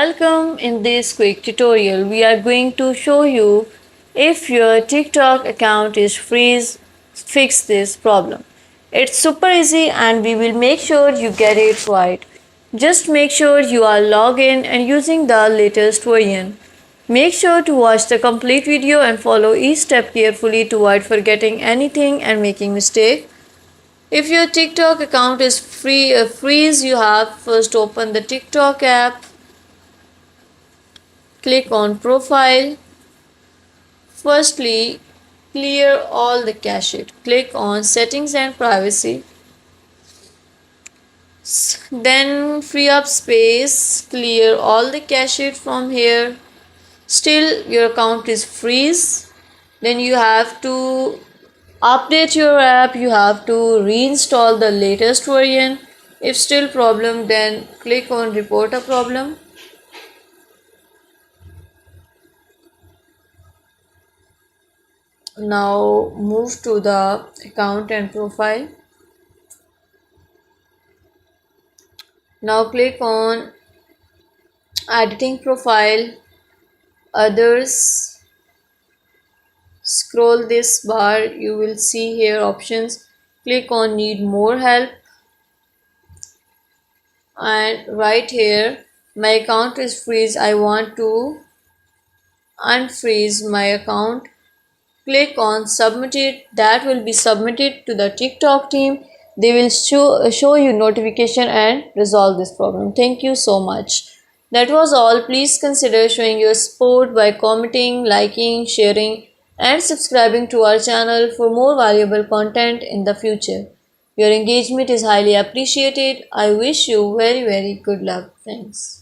Welcome. In this quick tutorial we are going to show you if your TikTok account is freeze, fix this problem. It's super easy and we will make sure you get it right. Just make sure you are logged in and using the latest version. Make sure to watch the complete video and follow each step carefully to avoid forgetting anything and making mistake. If your TikTok account is freeze, you have first open the TikTok app. Click on Profile. Firstly, clear all the cache. Click on Settings and Privacy. Then free up space. Clear all the cache from here. Still your account is freeze. Then you have to update your app. You have to reinstall the latest version. If still problem, then click on Report a problem. Now move to the account and profile. Now click on editing profile, others. Scroll this bar, you will see here options. Click on need more help and right here my account is freeze. I want to unfreeze my account. Click on submit it. That will be submitted to the TikTok team. They will show you notification and resolve this problem. Thank you so much. That was all. Please consider showing your support by commenting, liking, sharing and subscribing to our channel for more valuable content in the future. Your engagement is highly appreciated. I wish you very good luck. Thanks.